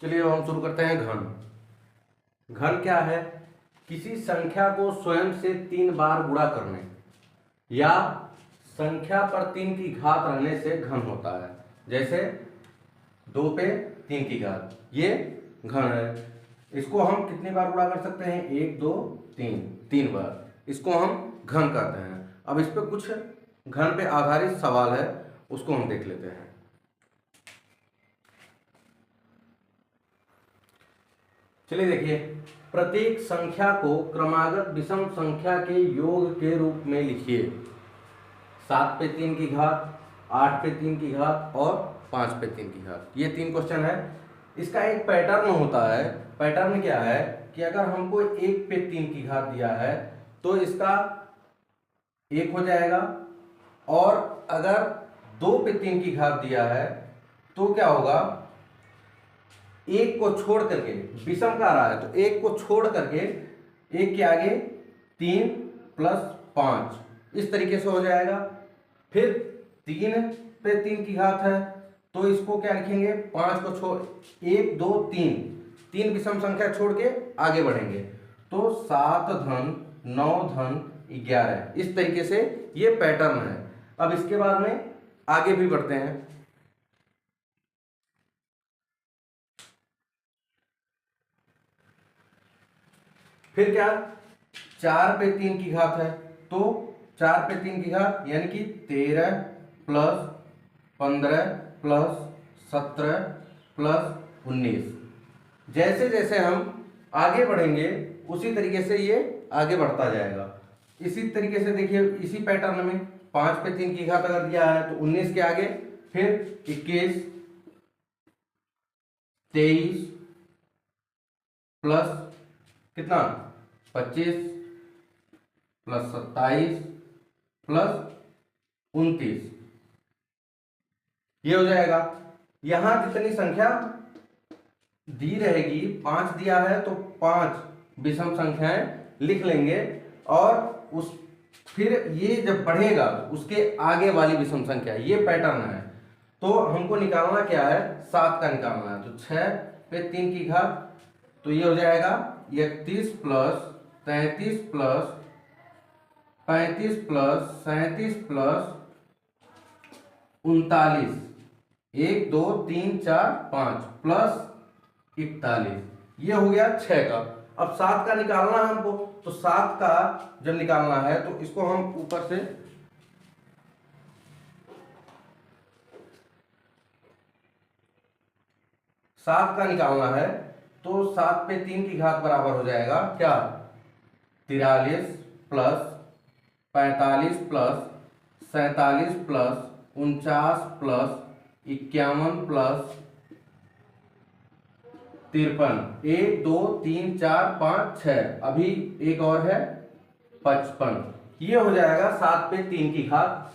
चलिए अब हम शुरू करते हैं घन। घन क्या है? किसी संख्या को स्वयं से 3 बार गुणा करने या संख्या पर 3 की घात रहने से घन होता है। जैसे 2 पे 3 की घात, ये घन है। इसको हम कितनी बार गुणा कर सकते हैं? 1 2 3, 3 बार। इसको हम घन कहते हैं। अब इस पे कुछ घन पे आधारित सवाल है, उसको हम देख लेते हैं। चलिए देखिए, प्रत्येक संख्या को क्रमागत विषम संख्या के योग के रूप में लिखिए। 7 पे 3 की घात, 8 पे 3 की घात और 5 पे 3 की घात। ये 3 क्वेश्चन है। इसका एक पैटर्न होता है। पैटर्न क्या है कि अगर हमको 1 पे 3 की घात दिया है तो इसका 1 हो जाएगा, और अगर 2 पे 3 की घात दिया है तो क्या होगा? 1 को छोड़ करके, विषम का आ रहा है तो 1 को छोड़ करके 1 के आगे 3 प्लस 5, इस तरीके से हो जाएगा। फिर 3 पे 3 की घात है तो इसको क्या लिखेंगे? 5 को छोड़ 1 2 3 विषम संख्या छोड़ के आगे बढ़ेंगे तो 7 धन 9 धन 11, इस तरीके से ये पैटर्न है। अब इसके बाद में आगे भी बढ़ते हैं। फिर क्या? 4 पे 3 की घात है तो 4 पे 3 की घात यानी कि 13 प्लस 15 प्लस 17 प्लस 19। जैसे जैसे हम आगे बढ़ेंगे उसी तरीके से ये आगे बढ़ता जाएगा। इसी तरीके से देखिए, इसी पैटर्न में 5 पे 3 की घात अगर दिया है तो 19 के आगे फिर 21 23 प्लस कितना? 25 प्लस 27 प्लस 29, ये हो जाएगा। यहां जितनी संख्या दी रहेगी, 5 दिया है तो 5 विषम संख्याएं लिख लेंगे, और उस फिर ये जब बढ़ेगा उसके आगे वाली विषम संख्या, ये पैटर्न है। तो हमको निकालना क्या है? 7 का निकालना है। तो 6 पे 3 की घात तो ये हो जाएगा 31 plus 33 plus 35 plus 37 plus 39, 1 2 3 4 5 plus 41, ये हो गया 6 का। अब 7 का निकालना है हमको, तो 7 का जब निकालना है तो इसको हम ऊपर से सात का निकालना है तो 7 पे 3 की घात बराबर हो जाएगा क्या? 43 plus 45 plus 47 plus 49 plus 51 plus 53, 1 2 3 4 5 6, अभी एक और है 55। ये हो जाएगा 7 पे 3 की घात।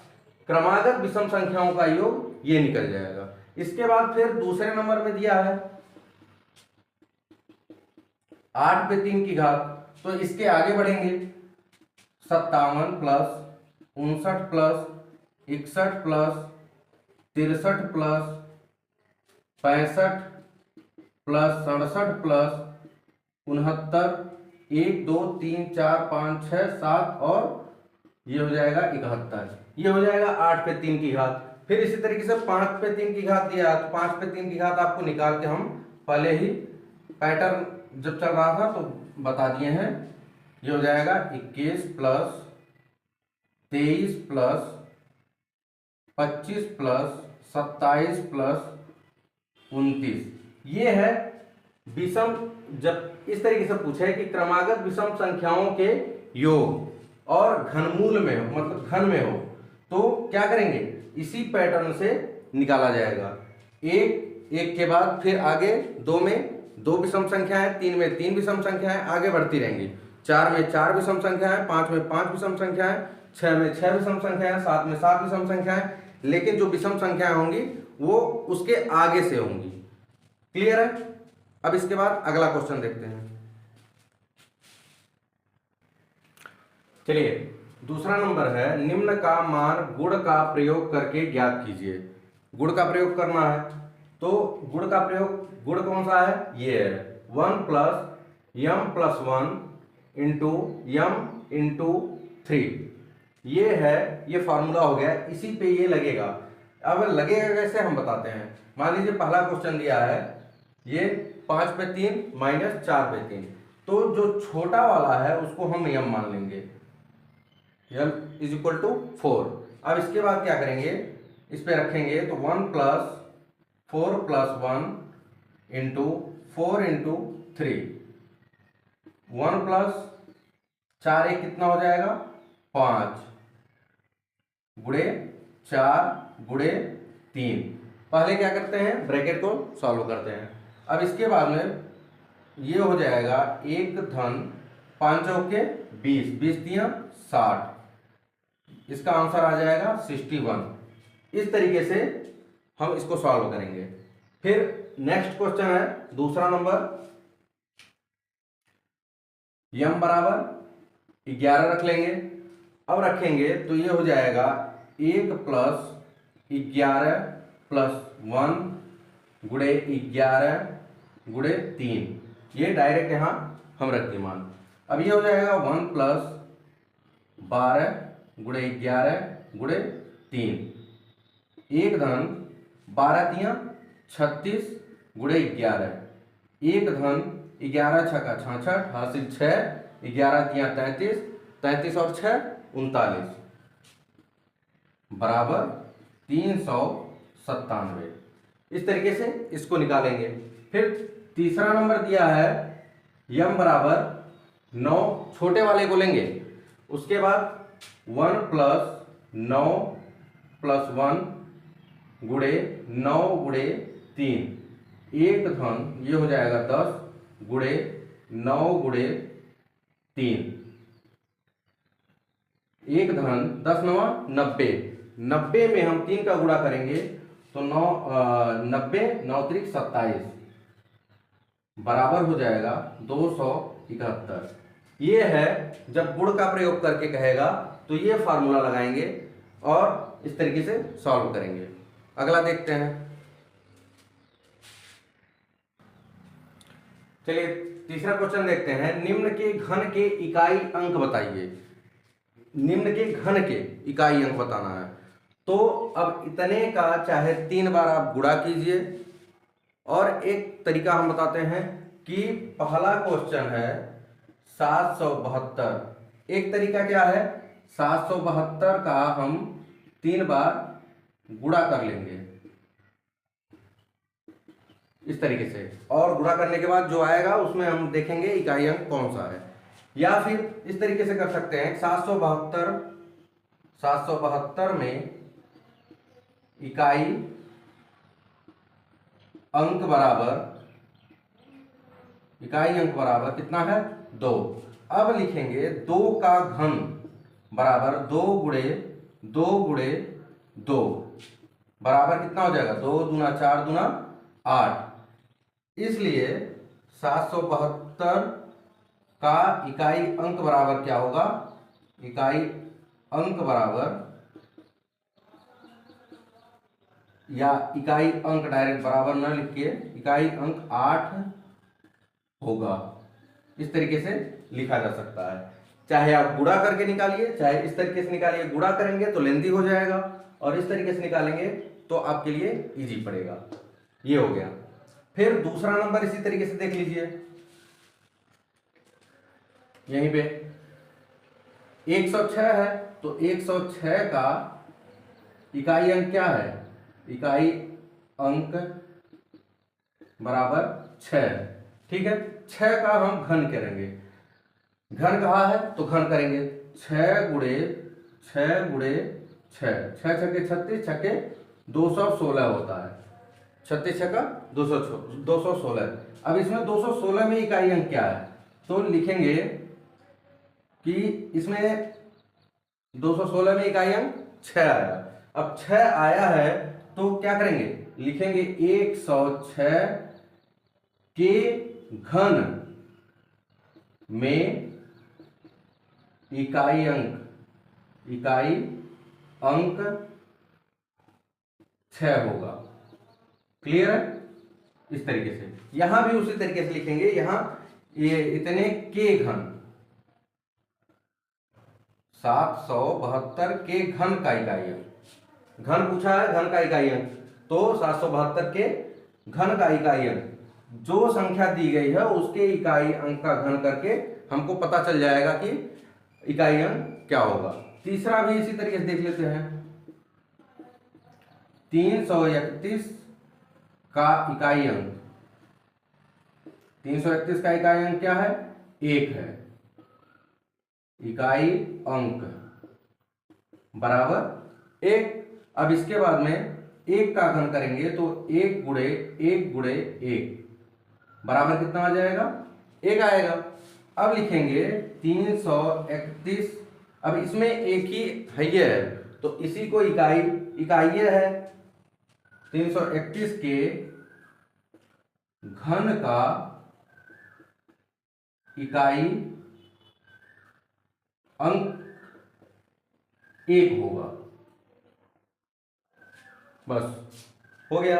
क्रमागत विषम संख्याओं का योग ये निकल जाएगा। इसके बाद फिर दूसरे नंबर में दिया है 8 पे 3 की घात, तो इसके आगे बढ़ेंगे 57 plus 59 plus 61 plus 63 plus 65 plus 67 plus 69, 1 2 3 4 5 6 7 और ये हो जाएगा 71। ये हो जाएगा 8 पे 3 की घात। फिर इसी तरीके से 5 पे 3 की घात दिया तो 5 पे 3 की घात आपको निकाल के हम पहले ही पैटर्न जब चल रहा था तो बता दिए हैं। ये हो जाएगा 21 प्लस 23 प्लस 25 प्लस 27 प्लस 29, ये है विषम। जब इस तरीके से पूछे कि क्रमागत विषम संख्याओं के योग और घनमूल में हो, मतलब घन में हो, तो क्या करेंगे? इसी पैटर्न से निकाला जाएगा। एक के बाद फिर आगे 2 में 2 विषम संख्याएं, 3 में 3 विषम संख्याएं आगे बढ़ती रहेंगी, 4 में 4 विषम संख्याएं, 5 में 5 विषम संख्याएं, 6 में 6 विषम संख्याएं, 7 में 7 विषम संख्याएं, लेकिन जो विषम संख्याएं होंगी वो उसके आगे से होंगी। क्लियर है? अब इसके बाद अगला क्वेश्चन देखते हैं। चलिए, दूसरा नंबर है, निम्न का मान गुण का प्रयोग करके ज्ञात कीजिए। गुण का प्रयोग करना है तो गुण का प्रयोग, गुण कौन सा है, ये है 1 प्लस यम प्लस 1 इंटू यम इंटू 3, ये है, ये फार्मूला हो गया, इसी पे ये लगेगा। अब लगेगा कैसे हम बताते हैं। मान लीजिए पहला क्वेश्चन दिया है, ये 5 पे 3 माइनस 4 पे 3, तो जो छोटा वाला है उसको हम यम मान लेंगे, यम इज इक्वल टू 4। अब इसके बाद क्या करेंगे, इस पे रखेंगे तो 1 plus 4 plus 1 into 4 into 3, 1 plus 4 एक कितना हो जाएगा 5 गुणे 4 गुणे 3। पहले क्या करते हैं, ब्रैकेट को सॉल्व करते हैं। अब इसके बाद में ये हो जाएगा 1 धन 5 चौके 20, 20 दिया 60, इसका आंसर आ जाएगा 61। इस तरीके से हम इसको सॉल्व करेंगे। फिर नेक्स्ट क्वेश्चन है दूसरा नंबर, यम बराबर 11 रख लेंगे। अब रखेंगे तो ये हो जाएगा 1 प्लस 11 प्लस 1 गुणे 11 गुणे 3, ये डायरेक्ट यहाँ हम रख दिए मान। अब ये हो जाएगा 1 प्लस 12 गुणे 11 गुणे 3, 1 धन 12 तिया 36 गुणे 11, 1 धन 11 छक्का 66 हासिल 6, 11 तिया 33, 33 और 6 39 बराबर 397। इस तरीके से इसको निकालेंगे। फिर तीसरा नंबर दिया है यम बराबर 9, छोटे वाले को लेंगे, उसके बाद 1 प्लस 9 प्लस 1 गुणे 9 गुणे 3, 1 धन ये हो जाएगा 10 गुणे 9 गुणे 3, 1 धन 10 9 90, 90 में हम 3 का गुणा करेंगे तो 90 9 त्रिक 27 बराबर हो जाएगा 271। ये है जब गुण का प्रयोग करके कहेगा तो ये फार्मूला लगाएंगे और इस तरीके से सॉल्व करेंगे। अगला देखते हैं। चलिए तीसरा क्वेश्चन देखते हैं, निम्न के घन के इकाई अंक बताइए। निम्न के घन के इकाई अंक बताना है। तो अब इतने का चाहे 3 बार आप गुणा कीजिए, और एक तरीका हम बताते हैं कि पहला क्वेश्चन है 772, एक तरीका क्या है 772 का हम 3 बार गुणा कर लेंगे इस तरीके से, और गुणा करने के बाद जो आएगा उसमें हम देखेंगे इकाई अंक कौन सा है। या फिर इस तरीके से कर सकते हैं 772 में इकाई अंक बराबर कितना है 2। अब लिखेंगे 2 का घन बराबर 2 गुणे 2 गुणे 2 बराबर कितना हो जाएगा 2 दूना 4 दूना 8। इसलिए 772 का इकाई अंक बराबर क्या होगा, इकाई अंक बराबर, या इकाई अंक डायरेक्ट बराबर न लिख के इकाई अंक 8 होगा। इस तरीके से लिखा जा सकता है। चाहे आप गुणा करके निकालिए, चाहे इस तरीके से निकालिए, गुणा करेंगे तो लेंथी हो जाएगा और इस तरीके से निकालेंगे तो आपके लिए इजी पड़ेगा। ये हो गया। फिर दूसरा नंबर इसी तरीके से देख लीजिए, यहीं पे 106 है तो 106 का इकाई अंक क्या है, इकाई अंक बराबर 6। ठीक है, 6 का हम घन करेंगे, घन कहा है तो घन करेंगे 6 गुणे 6 गुणे 6, 6 छक्के 36, छक्के 216 होता है, 36 छक्का 216। अब इसमें 216 में इकाई अंक क्या है, तो लिखेंगे कि इसमें 216 में इकाई अंक 6 आया। अब 6 आया है तो क्या करेंगे, लिखेंगे 106 के घन में इकाई अंक 6 होगा। क्लियर है? इस तरीके से यहां भी उसी तरीके से लिखेंगे। यहां ये इतने के घन 772 के घन का इकाई अंक, घन पूछा है, घन का इकाई अंक, तो 772 के घन का इकाई अंक जो संख्या दी गई है उसके इकाई अंक का घन करके हमको पता चल जाएगा कि इकाई अंक क्या होगा। तीसरा भी इसी तरीके से देख लेते हैं। 331 का इकाई अंक, 331 का इकाई अंक क्या है? 1 है। इकाई अंक बराबर 1। अब इसके बाद में 1 का घन करेंगे तो 1 गुणे 1 गुणे 1 बराबर कितना आ जाएगा? 1 आएगा। अब लिखेंगे 331, अब इसमें एक ही है तो इसी को इकाई है। 331 के घन का इकाई अंक 1 होगा। बस हो गया।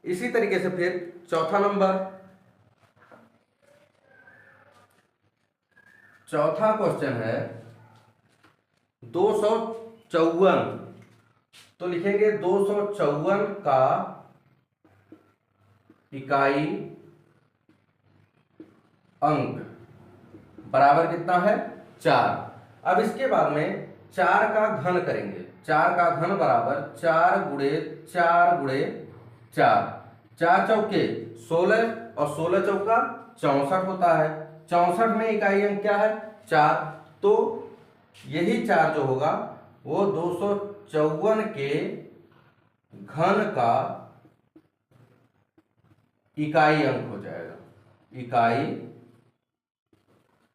इसी तरीके से फिर चौथा क्वेश्चन है 254। तो लिखेंगे 254 का इकाई अंक बराबर कितना है? 4। अब इसके बाद में 4 का घन करेंगे। 4 का घन बराबर 4 गुणे 4 गुणे 4, 4 चौके 16 और 16 चौका 64 होता है। 64 में इकाई अंक क्या है? 4। तो यही 4 जो होगा वो 254 के घन का इकाई अंक हो जाएगा। इकाई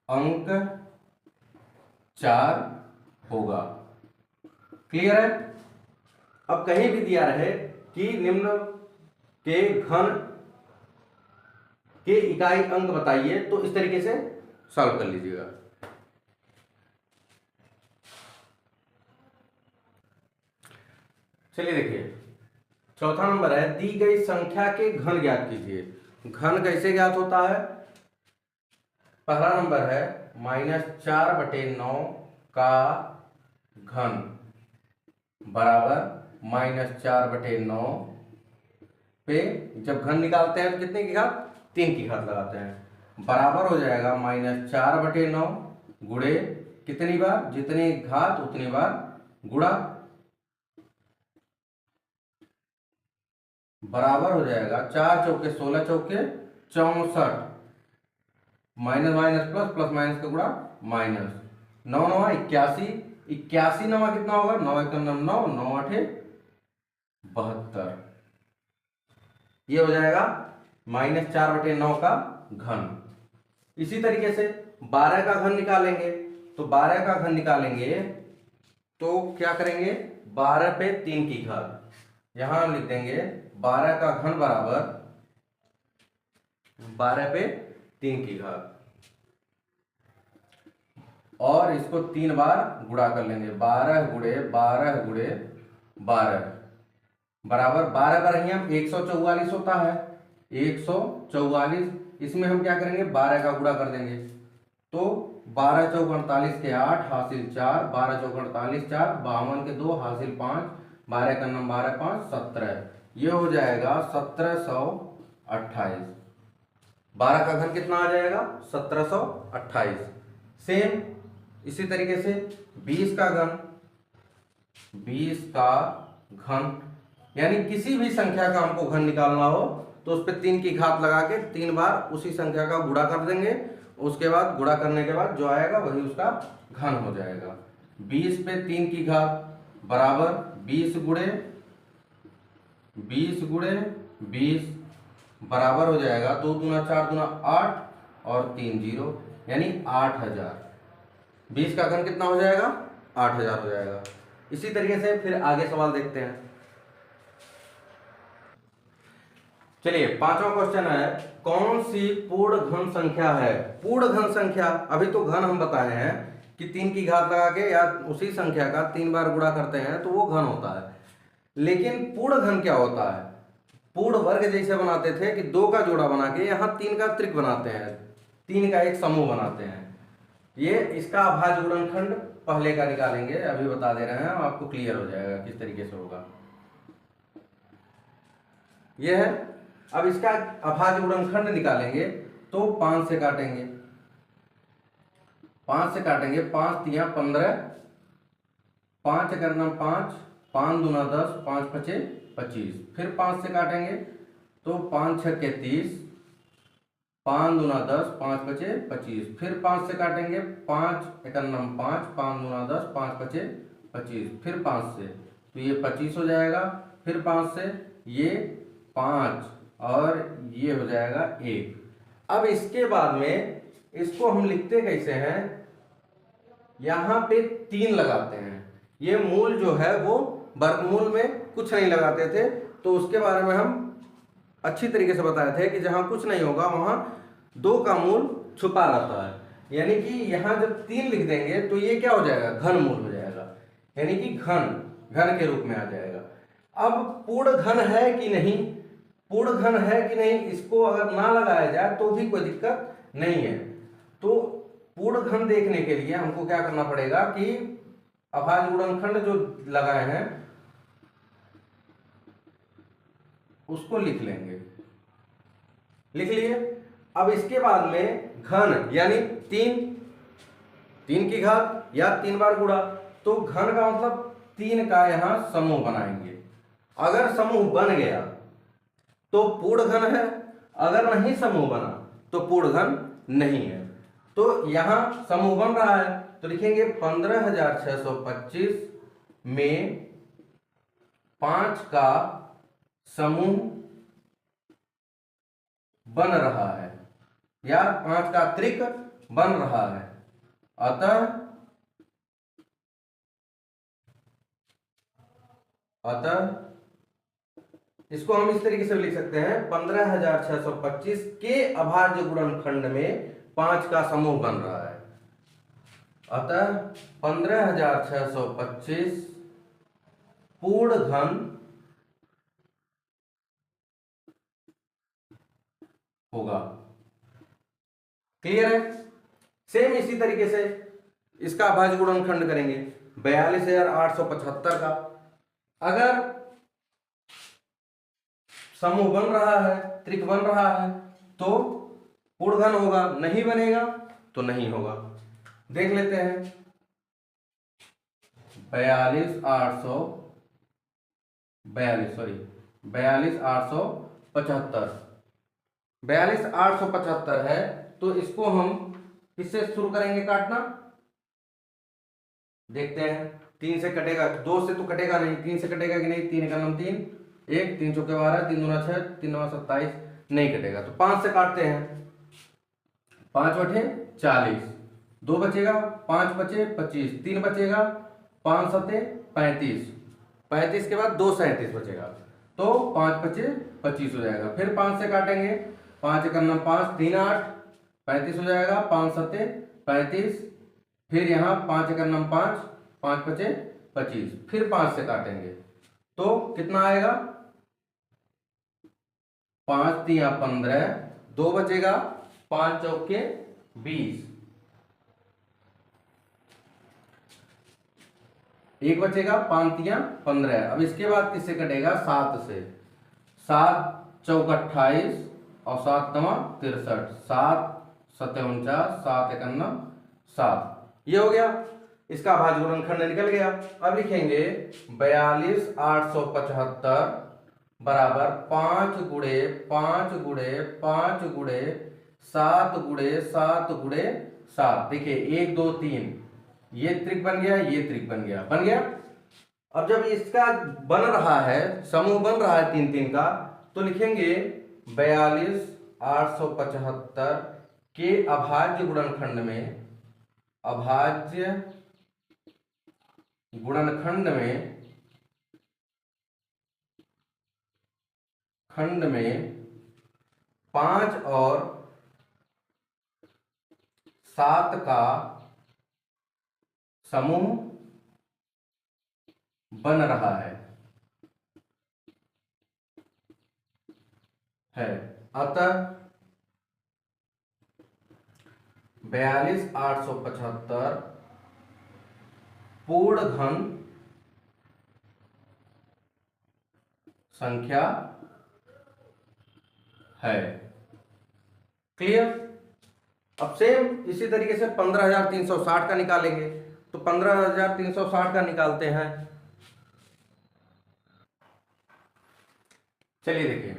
अंक 4 होगा। क्लियर है? अब कहीं भी दिया रहे कि निम्न के घन के इकाई अंक बताइए तो इस तरीके से सॉल्व कर लीजिएगा। चलिए देखिए, चौथा नंबर है दी गई संख्या के घन ज्ञात कीजिए। घन कैसे ज्ञात होता है? पहला नंबर है -4/9 का घन बराबर -4/9 पे जब घन निकालते हैं तो कितने की घात? 3 की घात लगाते हैं। बराबर हो जाएगा -4/9 गुणे कितनी बार? जितनी घात उतनी बार गुणा, बराबर हो जाएगा 4 चौके 16 चौके 64, minus minus plus, plus minus का गुणा माइनस, 9 9 81, 81 9 कितना होगा? 9 1 9 9, 9 8 72। ये हो जाएगा -4/9 का घन। इसी तरीके से 12 का घन निकालेंगे। तो 12 का घन निकालेंगे तो क्या करेंगे? 12 पे 3 की घात, यहां हम लिख देंगे 12 का घन बराबर 12 पे 3 की घात, और इसको 3 बार गुणा कर लेंगे। 12 गुणे 12 गुणे 12 बराबर 12 बार ही हम 144 होता है। 144, इसमें हम क्या करेंगे? 12 का गुणा कर देंगे। तो 12 चौक 48 के 8 हासिल 4, 12 चौक 48 4, 52 के 2 हासिल 5, 12 का नम 12 5 17। ये हो जाएगा 1728। 12 का घन कितना आ जाएगा? 1728। सेम इसी तरीके से 20 का घन, 20 का घन यानी किसी भी संख्या का हमको घन निकालना हो तो उस पर 3 की घात लगा के 3 बार उसी संख्या का गुणा कर देंगे। उसके बाद गुणा करने के बाद जो आएगा वही उसका घन हो जाएगा। 20 पे 3 की घात बराबर 20 गुणे 20 बराबर हो जाएगा 2 दूना 4 दूना 8 और 3 0 यानी 8000। 20 का घन कितना हो जाएगा? 8000 हो जाएगा। इसी तरीके से फिर आगे सवाल देखते हैं। चलिए, पांचवा क्वेश्चन है कौन सी पूर्ण घन संख्या है? पूर्ण घन संख्या, अभी तो घन हम बताए हैं कि 3 की घात लगा के या उसी संख्या का 3 बार गुणा करते हैं तो वो घन होता है। लेकिन पूर्ण घन क्या होता है? पूर्ण वर्ग जैसे बनाते थे कि 2 का जोड़ा बना के यहाँ 3 का त्रिक बनाते हैं, 3 का एक समूह बनाते हैं। ये इसका अभाज्य गुणनखंड पहले का निकालेंगे, अभी बता दे रहे हैं, आपको क्लियर हो जाएगा किस तरीके से होगा। ये है। अब इसका अभाज्य गुणनखंड निकालेंगे तो 5 से काटेंगे, 5 से काटेंगे, 5 तिया 15, 5 करना 5, 5 दूना 10, 5 पचे 25, फिर 5 से काटेंगे तो 5 छक्के 30, 5 दूना 10, 5 पचे 25, फिर 5 से काटेंगे, 5 एकन्नम 5, 5 दूना 10, 5 पचे 25, फिर 5 से तो ये 25 हो जाएगा, फिर 5 से ये 5 और ये हो जाएगा 1। अब इसके बाद में इसको हम लिखते कैसे हैं, यहाँ पे 3 लगाते हैं। ये मूल जो है वो वर्गमूल में कुछ नहीं लगाते थे, तो उसके बारे में हम अच्छी तरीके से बताए थे कि जहां कुछ नहीं होगा वहां 2 का मूल छुपा रहता है। यानी कि यहां जब 3 लिख देंगे तो ये क्या हो जाएगा, घन मूल हो जाएगा, यानी कि घन के रूप में आ जाएगा। अब पूर्ण घन है कि नहीं, पूर्ण घन है कि नहीं, इसको अगर ना लगाया जाए तो भी कोई दिक्कत नहीं है। तो पूर्ण घन देखने के लिए हमको क्या करना पड़ेगा कि अभाज्य गुणनखंड जो लगाए हैं उसको लिख लेंगे, लिख लिए। अब इसके बाद में घन यानी 3 की घात या 3 बार गुणा, तो घन का मतलब 3 का यहां समूह बनाएंगे। अगर समूह बन गया तो पूर्ण घन है, अगर नहीं समूह बना तो पूर्ण घन नहीं है। तो यहां समूह बन रहा है तो लिखेंगे 15,625 में 5 का समूह बन रहा है या 5 का त्रिक बन रहा है। अतः इसको हम इस तरीके से लिख सकते हैं, 15,625 के अभाज्य गुणनखंड में 5 का समूह बन रहा है। अतः 15,625 पूर्ण घन होगा। क्लियर है। सेम इसी तरीके से इसका अभाज्य गुणनखंड करेंगे 42,875 का। अगर समूह बन रहा है, त्रिक बन रहा है तो पूर्ण घन होगा, नहीं बनेगा तो नहीं होगा। देख लेते हैं 42,875 है, तो इसको हम किससे शुरू करेंगे काटना, देखते हैं। 3 से कटेगा, 2 से तो कटेगा नहीं, 3 से कटेगा कि नहीं, 3 का नाम 3, 1 3 चौके 12, 3 दूना 6, 3 9 27, नहीं कटेगा। तो 5 से काटते हैं, 5 बटे 40, 2 बचेगा, 5 बचे 25, 3 बचेगा, 5 सते 35, 35 के बाद 2 37 बचेगा, तो 5 बचे 25 हो जाएगा। फिर 5 से काटेंगे, 5 का नाम 5, 3 8 35 हो जाएगा, 5 सते 35, फिर यहाँ 5 का नाम 5, 5 बचे 25, फिर 5 से काटेंगे तो कितना आएगा, 5 तिया 15, 2 बचेगा, 5 चौके 20, 1 बचेगा, 5 तिया 15। अब इसके बाद किससे कटेगा, 7 से, 7 चौक 28 और 7 तमा 63, 7 सते 49, 7 एकन्नम 7, ये हो गया। इसका अभाज्य गुणनखंड निकल गया। अब लिखेंगे 42,875 बराबर 5 गुणे 5 गुणे 5 गुणे 7 गुणे 7 गुणे 7। देखिए 1 2 3, ये त्रिक बन गया, ये त्रिक बन गया, बन गया। अब जब इसका बन रहा है, समूह बन रहा है 3 3 का, तो लिखेंगे 42,875 के अभाज्य गुणनखंड में, अभाज्य गुणनखंड में 5 और 7 का समूह बन रहा है। है। अतः 42875 पूर्ण घन संख्या है। क्लियर। अब सेम इसी तरीके से 15360 का निकालेंगे, तो 15360 का निकालते हैं। चलिए देखिए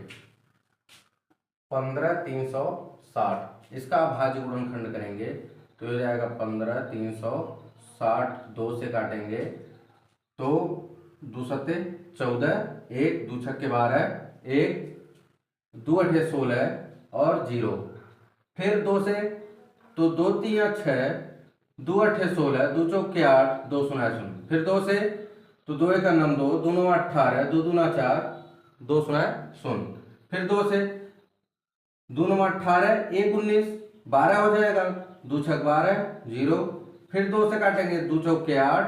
15360 इसका अभाज्य गुणनखंड करेंगे तो हो जाएगा 15360, 2 से काटेंगे तो 2 सत्ते 14, 1 2 छक्के 12, 1 2 अठे 16 और 0, फिर 2 से तो 2 3 6, 2 अठे 16, 2 चौके 8, 2 शून्य शून्य, फिर 2 से तो 2 एक 9 2, 2 9 18, 2 दूना 4, 2 शून्य शून्य, फिर 2 से 2 9 18, 1 19, 12 हो जाएगा, 2 छक 12, 0, फिर 2 से काटेंगे 2 चौके 8,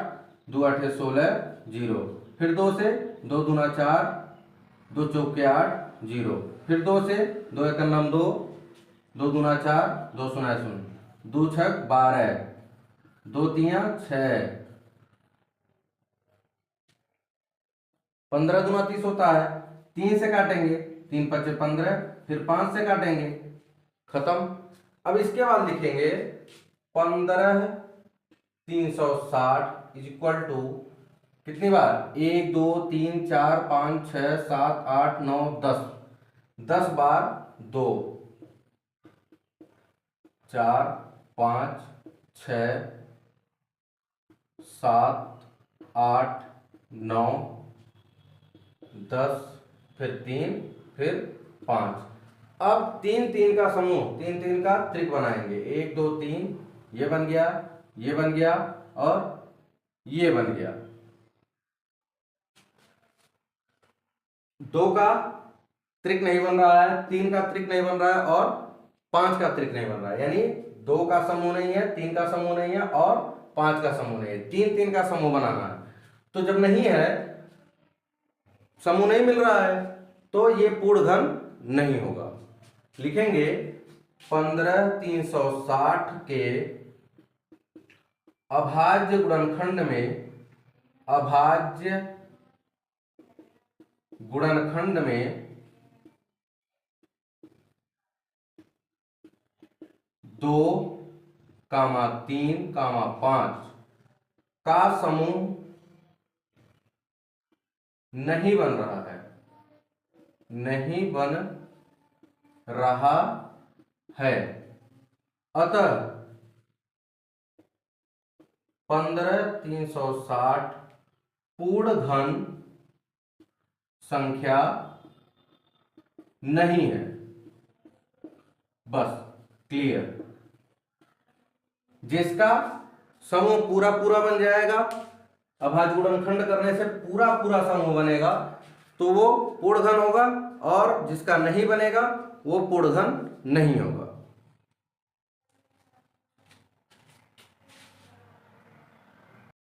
2 अठे 16, 0, फिर 2 से 2 दूना 4, 2 चौके 8, 0, फिर 2 से 2 एक 9 2, 2 दूना 4, 2 शून्य शून्य, 2 छक 12, 2 तिया 6, 15 दूना 30 होता है, 3 से काटेंगे 3 पच्चे 15, फिर 5 से काटेंगे, खत्म। अब इसके बाद लिखेंगे 15360 इज इक्वल टू कितनी बार 1 2 3 4 5 6 7 8 9 10, 10 बार 2, 4 5 6 7 8 9 10, फिर 3, फिर 5। अब 3 3 का समूह, 3 3 का त्रिक बनाएंगे, 1 2 3, ये बन गया, ये बन गया और ये बन गया। 2 का त्रिक नहीं बन रहा है, 3 का त्रिक नहीं बन रहा है और 5 का त्रिक नहीं बन रहा है, यानी 2 का समूह नहीं है, 3 का समूह नहीं है और 5 का समूह नहीं है, 3 3 का समूह बनाना है। तो जब नहीं है, समूह नहीं मिल रहा है, तो ये पूर्ण घन नहीं होगा। लिखेंगे 15360 के अभाज्य गुणनखंड में, अभाज्य गुणनखंड में 2, 3, 5 का समूह नहीं बन रहा है, नहीं बन रहा है। अतः 15360 पूर्ण घन संख्या नहीं है। बस क्लियर। जिसका समूह पूरा पूरा बन जाएगा, अभाज्य गुणनखंड करने से पूरा पूरा समूह बनेगा, तो वो पूर्ण घन होगा, और जिसका नहीं बनेगा वो पूर्ण घन नहीं होगा।